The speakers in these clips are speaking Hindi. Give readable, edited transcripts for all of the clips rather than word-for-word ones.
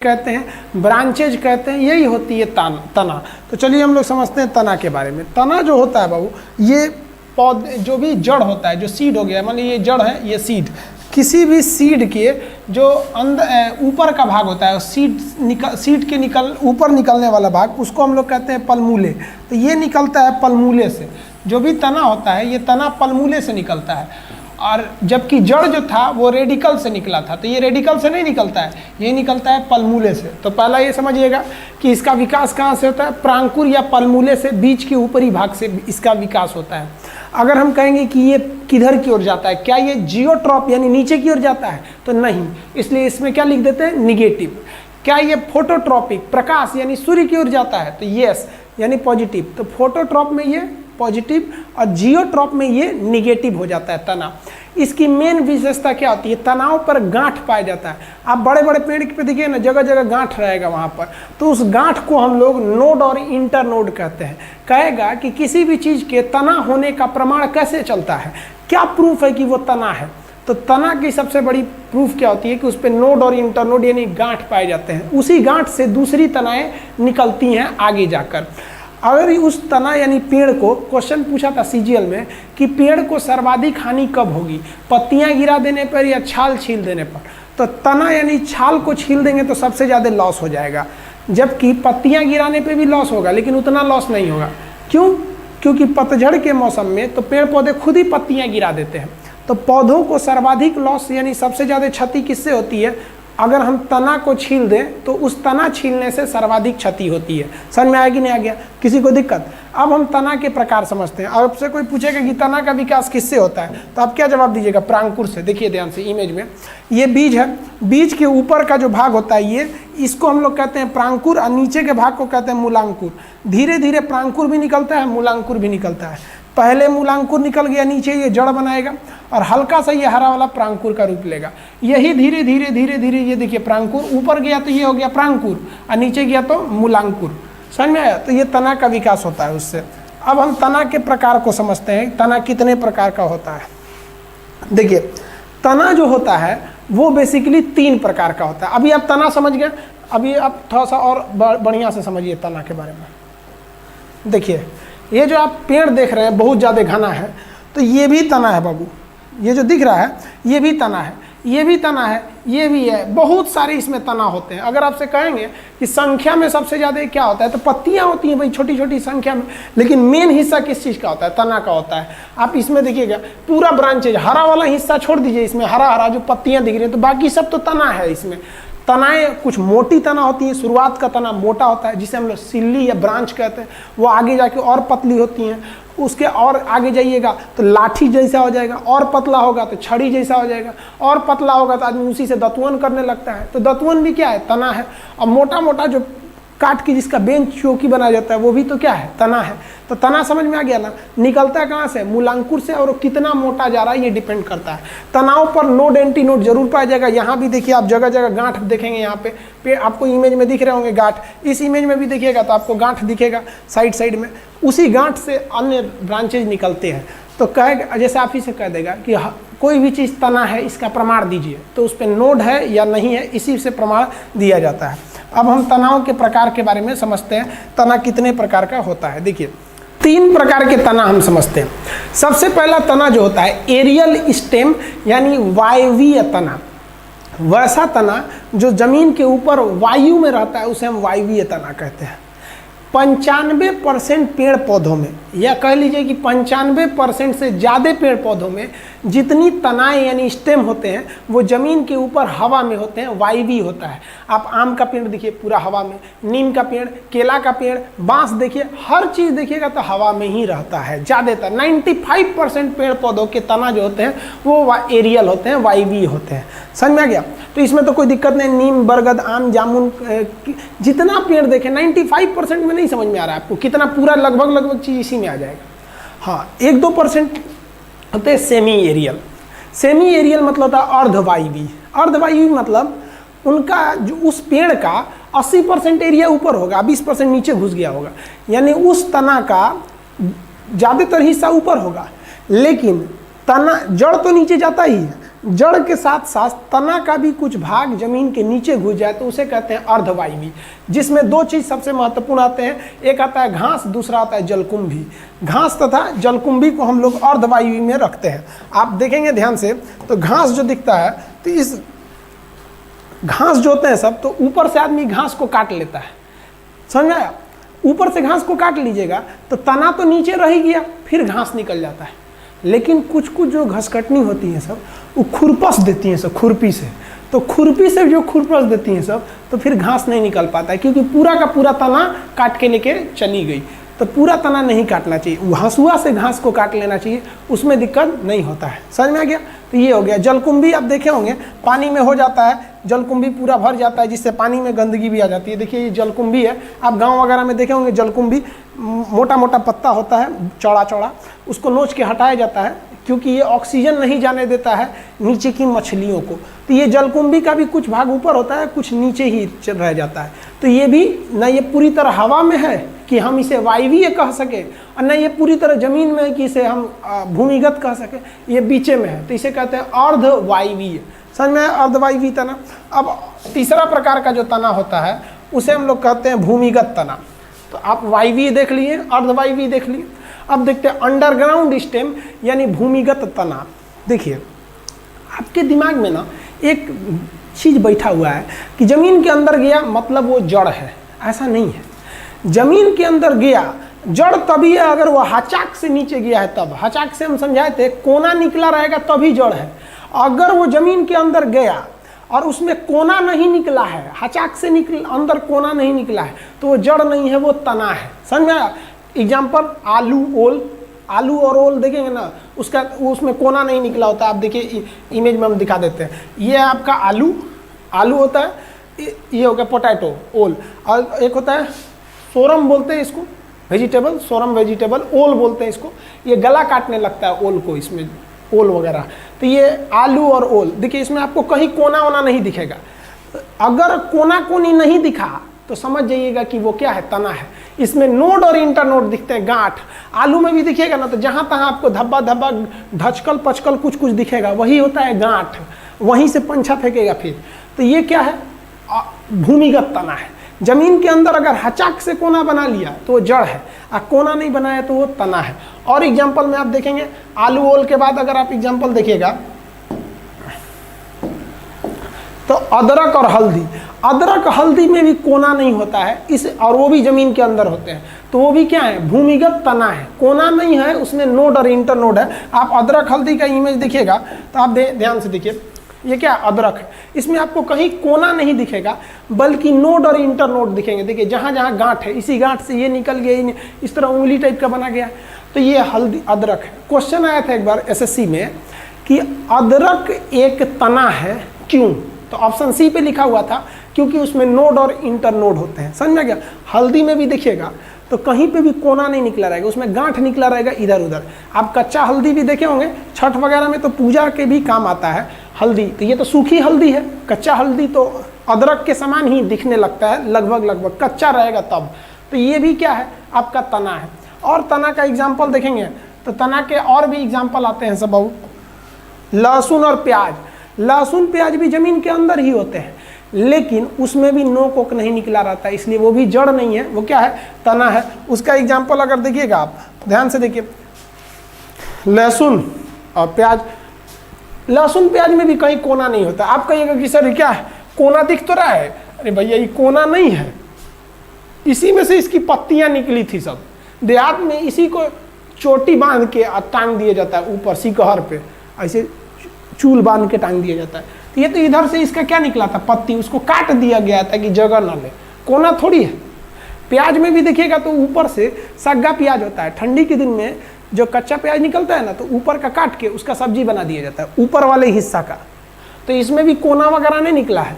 कहते हैं, ब्रांचेज कहते हैं, यही होती है तना। तो चलिए हम लोग समझते हैं तना के बारे में। तना जो होता है बाबू, ये पौधे जो भी जड़ होता है, जो सीड हो गया, मान लीजिए ये जड़ है, ये सीड, किसी भी सीड के जो अंदर ऊपर का भाग होता है, सीड के ऊपर निकलने वाला भाग, उसको हम लोग कहते हैं पलमूले। तो ये निकलता है पलमूले से। जो भी तना होता है, ये तना पलमूले से निकलता है। और जबकि जड़ जो था वो रेडिकल से निकला था, तो ये रेडिकल से नहीं निकलता है, ये निकलता है पलमूले से। तो पहला ये समझिएगा कि इसका विकास कहाँ से होता है, प्रांकुर या पलमूले से, बीज के ऊपरी भाग से इसका विकास होता है। अगर हम कहेंगे कि ये किधर की ओर जाता है, क्या ये जियोट्रॉप यानी नीचे की ओर जाता है, तो नहीं, इसलिए इसमें क्या लिख देते हैं, निगेटिव। क्या ये फोटोट्रॉपिक, प्रकाश यानी सूर्य की ओर जाता है, तो यस यानी पॉजिटिव। तो फोटोट्रॉप में ये पॉजिटिव और जियोट्रॉप में ये निगेटिव हो जाता है तना। इसकी मेन विशेषता क्या होती है, तनाव पर गांठ पाया जाता है। आप बड़े बड़े पेड़ पे देखिए ना, जगह जगह गांठ रहेगा वहाँ पर, तो उस गांठ को हम लोग नोड और इंटरनोड कहते हैं। कहेगा कि किसी भी चीज़ के तना होने का प्रमाण कैसे चलता है, क्या प्रूफ है कि वो तना है। तो तना की सबसे बड़ी प्रूफ क्या होती है कि उस पर नोड और इंटरनोड यानी गांठ पाए जाते हैं। उसी गांठ से दूसरी तनाएँ निकलती हैं आगे जाकर। अगर उस तना यानी पेड़ को, क्वेश्चन पूछा था सीजीएल में कि पेड़ को सर्वाधिक हानि कब होगी, पत्तियां गिरा देने पर या छाल छील देने पर। तो तना यानी छाल को छील देंगे तो सबसे ज़्यादा लॉस हो जाएगा, जबकि पत्तियां गिराने पे भी लॉस होगा, लेकिन उतना लॉस नहीं होगा। क्यों? क्योंकि पतझड़ के मौसम में तो पेड़ पौधे खुद ही पत्तियां गिरा देते हैं। तो पौधों को सर्वाधिक लॉस यानी सबसे ज़्यादा क्षति किससे होती है, अगर हम तना को छील दें तो उस तना छीलने से सर्वाधिक क्षति होती है। समझ में आया कि नहीं आ गया, किसी को दिक्कत? अब हम तना के प्रकार समझते हैं। आपसे कोई पूछेगा कि तना का विकास किससे होता है, तो आप क्या जवाब दीजिएगा, प्रांकुर से। देखिए ध्यान से इमेज में, ये बीज है, बीज के ऊपर का जो भाग होता है ये, इसको हम लोग कहते हैं प्रांकुर, और नीचे के भाग को कहते हैं मूलांकुर। धीरे धीरे प्रांकुर भी निकलता है, मूलांकुर भी निकलता है। पहले मूलांकुर निकल गया, नीचे ये जड़ बनाएगा और हल्का सा ये हरा वाला प्रांकुर का रूप लेगा। यही धीरे धीरे धीरे धीरे, ये देखिए प्रांकुर ऊपर गया तो ये हो गया प्रांकुर, और नीचे गया तो मूलांकुर। समझ में आया? तो ये तना का विकास होता है उससे। अब हम तना के प्रकार को समझते हैं, तना कितने प्रकार का होता है। देखिए तना जो होता है वो बेसिकली 3 प्रकार का होता है। अभी आप तना समझ गए, अभी आप थोड़ा सा और बढ़िया से समझिए तना के बारे में। देखिए ये जो आप पेड़ देख रहे हैं बहुत ज़्यादा घना है, तो ये भी तना है बाबू। ये जो दिख रहा है ये भी तना है, ये भी तना है, ये भी है, बहुत सारे इसमें तना होते हैं। अगर आपसे कहेंगे कि संख्या में सबसे ज़्यादा क्या होता है, तो पत्तियां होती हैं भाई छोटी छोटी संख्या में, लेकिन मेन हिस्सा किस चीज़ का होता है, तना का होता है। आप इसमें देखिएगा पूरा ब्रांचेज, हरा वाला हिस्सा छोड़ दीजिए, इसमें हरा हरा जो पत्तियां दिख रही हैं, तो बाकी सब तो तना है। इसमें तनाएं कुछ मोटी तना होती हैं, शुरुआत का तना मोटा होता है जिसे हम लोग सिल्ली या ब्रांच कहते हैं, वो आगे जाके और पतली होती हैं। उसके और आगे जाइएगा तो लाठी जैसा हो जाएगा, और पतला होगा तो छड़ी जैसा हो जाएगा, और पतला होगा तो आदमी उसी से दतवन करने लगता है। तो दतवन भी क्या है, तना है। और मोटा मोटा जो काट के जिसका बेंच चौकी बनाया जाता है वो भी तो क्या है, तना है। तो तना समझ में आ गया ना। निकलता है कहाँ से, मूलांकुर से, और कितना मोटा जा रहा है ये डिपेंड करता है। तनाव पर नोड एंटी नोड जरूर पाया जाएगा। यहाँ भी देखिए आप जगह जगह गांठ देखेंगे, यहाँ पे आपको इमेज में दिख रहे होंगे गांठ, इस इमेज में भी देखिएगा तो आपको गांठ दिखेगा साइड साइड में। उसी गांठ से अन्य ब्रांचेज निकलते हैं। तो कहेगा, जैसे आप ही से कह देगा कि कोई भी चीज़ तना है इसका प्रमाण दीजिए, तो उस पर नोड है या नहीं है इसी से प्रमाण दिया जाता है। अब हम तनाव के प्रकार के बारे में समझते हैं, तना कितने प्रकार का होता है। देखिए 3 प्रकार के तना हम समझते हैं। सबसे पहला तना जो होता है एरियल स्टेम यानी वायवीय तना। वैसा तना जो जमीन के ऊपर वायु में रहता है उसे हम वायवीय तना कहते हैं। 95% पेड़ पौधों में, या कह लीजिए कि 95% से ज़्यादा पेड़ पौधों में जितनी तनाएं यानी स्टेम होते हैं वो ज़मीन के ऊपर हवा में होते हैं, वायवी होता है। आप आम का पेड़ देखिए पूरा हवा में, नीम का पेड़, केला का पेड़, बांस देखिए, हर चीज़ देखिएगा तो हवा में ही रहता है। ज़्यादातर 95% पेड़ पौधों के तना जो होते हैं वो एरियल होते हैं, वायवी होते हैं। समझ में आ गया? तो इसमें तो कोई दिक्कत नहीं। नीम, बरगद, आम, जामुन, जितना पेड़ देखें 95% में नहीं समझ में आ रहा है आपको कितना, पूरा लगभग चीज़ इसी में आ जाएगा। हाँ 1-2% होते हैं सेमी एरियल। सेमी एरियल मतलब होता है अर्धवायवी। अर्धवायवी मतलब उनका जो उस पेड़ का 80% एरिया ऊपर होगा, 20% नीचे घुस गया होगा, यानी उस तना का ज़्यादातर हिस्सा ऊपर होगा, लेकिन तना जड़ तो नीचे जाता ही है, जड़ के साथ साथ तना का भी कुछ भाग जमीन के नीचे घुस जाए तो उसे कहते हैं अर्धवायवी, जिसमें दो चीज सबसे महत्वपूर्ण आते हैं, एक आता है घास, दूसरा आता है जलकुंभी। घास तथा जलकुंभी को हम लोग अर्धवायवी में रखते हैं। आप देखेंगे ध्यान से तो घास जो दिखता है, तो इस घास जो होते हैं सब, तो ऊपर से आदमी घास को काट लेता है, समझ आया? ऊपर से घास को काट लीजिएगा तो तना तो नीचे रह ही गया, फिर घास निकल जाता है। लेकिन कुछ कुछ जो घसकटनी होती है सब, वो खुरपस देती हैं सब खुरपी से, तो खुरपी से जो खुरपस देती हैं सब, तो फिर घास नहीं निकल पाता है, क्योंकि पूरा का पूरा तना काट के लेके चली गई। तो पूरा तना नहीं काटना चाहिए, हंसुआ से घास को काट लेना चाहिए, उसमें दिक्कत नहीं होता है। समझ में आ गया? तो ये हो गया। जलकुंभी आप देखे होंगे पानी में हो जाता है, जलकुंभी पूरा भर जाता है, जिससे पानी में गंदगी भी आ जाती है। देखिए ये जलकुंभी है, आप गांव वगैरह में देखे होंगे जलकुंभी, मोटा मोटा पत्ता होता है, चौड़ा चौड़ा, उसको नोच के हटाया जाता है, क्योंकि ये ऑक्सीजन नहीं जाने देता है नीचे की मछलियों को। तो ये जलकुंभी का भी कुछ भाग ऊपर होता है, कुछ नीचे ही रह जाता है। तो ये भी न ये पूरी तरह हवा में है कि हम इसे वायवीय कह सके, और न ये पूरी तरह जमीन में है कि इसे हम भूमिगत कह सके, ये बीचे में है, तो इसे कहते हैं अर्धवायवीय। समझ में? अर्धवायवीय तना। अब तीसरा प्रकार का जो तना होता है उसे हम लोग कहते हैं भूमिगत तना। तो आप वायवीय देख लिए, अर्धवायवीय देख लिए। अब देखते हैं अंडरग्राउंड स्टेम यानी भूमिगत तना। देखिए आपके दिमाग में ना एक चीज बैठा हुआ है कि जमीन के अंदर गया मतलब वो जड़ है, ऐसा नहीं है। जमीन के अंदर गया जड़ तभी है अगर वो हचाक से नीचे गया है तब। हचाक से हम समझाए थे कोना निकला रहेगा तभी जड़ है। अगर वो जमीन के अंदर गया और उसमें कोना नहीं निकला है, हचाक से अंदर कोना नहीं निकला है, तो वो जड़ नहीं है, वो तना है। समझ में आया? एग्जाम्पल आलू, ओल। आलू और ओल देखेंगे ना, उसका उसमें कोना नहीं निकला होता। आप देखिए इमेज में हम दिखा देते हैं। ये आपका आलू, आलू होता है, ये हो गया पोटैटो, ओल, और एक होता है सोरम बोलते हैं इसको, वेजिटेबल, सोरम वेजिटेबल, ओल बोलते हैं इसको। ये गला काटने लगता है ओल को, इसमें ओल वगैरह। तो ये आलू और ओल, देखिए इसमें आपको कहीं कोना वोना नहीं दिखेगा। अगर कोना कोनी नहीं दिखा तो समझ जाइएगा कि वो क्या है, तना है। इसमें नोड और इंटरनोड दिखते हैं, गांठ। आलू में भी दिखेगा ना, तो जहां तहां आपको धब्बा धब्बा ढचकल पचकल कुछ कुछ दिखेगा, वही होता है गांठ, वहीं से पंछा फेंकेगा फिर। तो ये क्या है, भूमिगत तना है। जमीन के अंदर अगर हचाक से कोना बना लिया तो वो जड़ है, और कोना नहीं बनाया तो वो तना है। और एग्जाम्पल में आप देखेंगे आलू ओल के बाद अगर आप एग्जाम्पल देखिएगा तो अदरक और हल्दी। अदरक हल्दी में भी कोना नहीं होता है, इस और वो भी जमीन के अंदर होते हैं, तो वो भी क्या है, भूमिगत तना है। कोना नहीं है, उसमें नोड और इंटरनोड है। आप अदरक हल्दी का इमेज देखिएगा तो आप ध्यान से देखिए, ये क्या अदरक है, इसमें आपको कहीं कोना नहीं दिखेगा बल्कि नोड और इंटरनोड दिखेंगे। देखिए जहाँ जहाँ गांठ है, इसी गांठ से ये निकल गया, इस तरह उंगली टाइप का बना गया, तो ये हल्दी अदरक है। क्वेश्चन आया था एक बार एसएससी में कि अदरक एक तना है क्यों, तो ऑप्शन सी पे लिखा हुआ था क्योंकि उसमें नोड और इंटरनोड होते हैं। समझ में गया? हल्दी में भी देखिएगा तो कहीं पे भी कोना नहीं निकला रहेगा, उसमें गांठ निकला रहेगा इधर उधर। आप कच्चा हल्दी भी देखे होंगे, छठ वगैरह में तो पूजा के भी काम आता है हल्दी। तो ये तो सूखी हल्दी है, कच्चा हल्दी तो अदरक के समान ही दिखने लगता है, लगभग कच्चा रहेगा तब। तो ये भी क्या है, आपका तना है। और तना का एग्जाम्पल देखेंगे तो तना के और भी एग्जाम्पल आते हैं सब बहु। लहसुन और प्याज, लहसुन प्याज भी जमीन के अंदर ही होते हैं, लेकिन उसमें भी नोक ओक नहीं निकला रहता है, इसलिए वो भी जड़ नहीं है, वो क्या है, तना है। उसका एग्जाम्पल अगर देखिएगा आप ध्यान से देखिए, लहसुन और प्याज। लहसुन प्याज में भी कहीं कोना नहीं होता। आप कहिएगा कि सर क्या है, कोना दिख तो रहा है, अरे भैया ये कोना नहीं है, इसी में से इसकी पत्तियां निकली थी सब। देहात में इसी को चोटी बांध के टांग दिया जाता है, ऊपर सिकहर पे ऐसे चूल बांध के टांग दिया जाता है। तो ये तो इधर से इसका क्या निकला था, पत्ती, उसको काट दिया गया था कि जगह ना ले, कोना थोड़ी है। प्याज में भी देखिएगा तो ऊपर से सग्गा प्याज होता है, ठंडी के दिन में जो कच्चा प्याज निकलता है ना, तो ऊपर का काट के उसका सब्जी बना दिया जाता है, ऊपर वाले हिस्सा का। तो इसमें भी कोना वगैरह नहीं निकला है,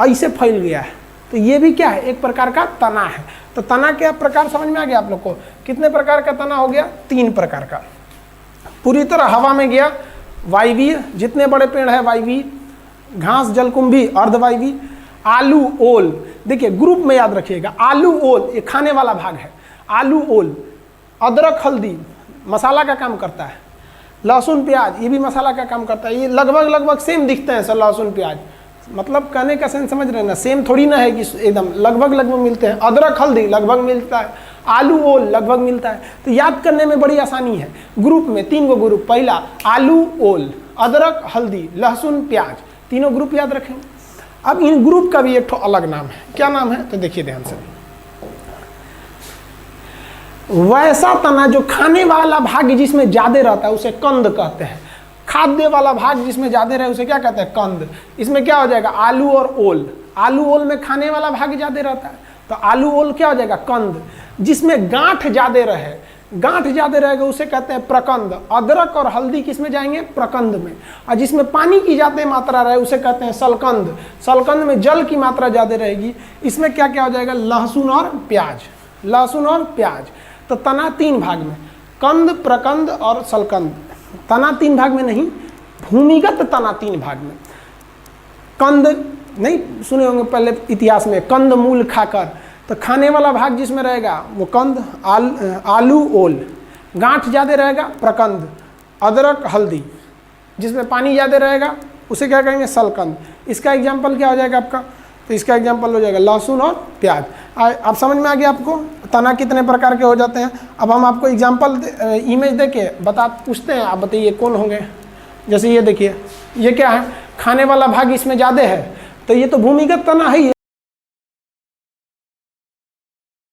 ऐसे फैल गया है। तो ये भी क्या है, एक प्रकार का तना है। तो तना के प्रकार समझ में आ गया आप लोग को? कितने प्रकार का तना हो गया? 3 प्रकार का। पूरी तरह हवा में गया वायवीय, जितने बड़े पेड़ है वायवीय, घास जलकुंभी अर्धवायवीय, आलू ओल। देखिए ग्रुप में याद रखिएगा, आलू ओल ये खाने वाला भाग है, आलू ओल। अदरक हल्दी मसाला का काम करता है, लहसुन प्याज ये भी मसाला का काम करता है। ये लगभग लगभग सेम दिखते हैं सर, लहसुन प्याज, मतलब कहने का सेंस समझ रहे हैं ना, सेम थोड़ी ना है कि एकदम लगभग लगभग मिलते हैं। अदरक हल्दी लगभग मिलता है, आलू ओल लगभग मिलता है। तो याद करने में बड़ी आसानी है। ग्रुप में 3 गो ग्रुप, पहला आलू ओल, अदरक हल्दी, लहसुन प्याज, तीनों ग्रुप याद रखेंगे। अब इन ग्रुप का भी एक ठो अलग नाम है। क्या नाम है तो देखिए ध्यान से। वैसा तना जो खाने वाला भाग जिसमें ज्यादा रहता है उसे कंद कहते हैं। खाद्य वाला भाग जिसमें ज्यादा रहे उसे क्या कहते हैं, कंद। इसमें क्या हो जाएगा, आलू और ओल। आलू ओल में खाने वाला भाग ज्यादा रहता है तो आलू ओल क्या हो जाएगा, कंद। जिसमें गांठ ज्यादा रहे, गांठ ज्यादा रहेगा उसे कहते हैं प्रकंद। अदरक और हल्दी किसमें जाएंगे, प्रकंद में। और जिसमें पानी की ज्यादा मात्रा रहे उसे कहते हैं सलकंद। सलकंद में जल की मात्रा ज्यादा रहेगी। इसमें क्या क्या हो जाएगा, लहसुन और प्याज। लहसुन और प्याज। तो तना 3 भाग में, कंद, प्रकंद और सलकंद। तना 3 भाग में नहीं, भूमिगत तना 3 भाग में। कंद नहीं सुने होंगे पहले इतिहास में, कंद मूल खाकर। तो खाने वाला भाग जिसमें रहेगा वो कंद, आलू ओल। गांठ ज़्यादा रहेगा प्रकंद, अदरक हल्दी। जिसमें पानी ज़्यादा रहेगा उसे क्या कहेंगे, सलकंद। इसका एग्जाम्पल क्या हो जाएगा आपका, तो इसका एग्जाम्पल हो जाएगा लहसुन और प्याज। अब समझ में आ गया आपको तना कितने प्रकार के हो जाते हैं। अब हम आपको एग्जाम्पल इमेज दे के पूछते हैं, आप बताइए कौन होंगे। जैसे ये देखिए, ये क्या है, खाने वाला भाग इसमें ज़्यादा है तो ये तो भूमिगत तना है ही।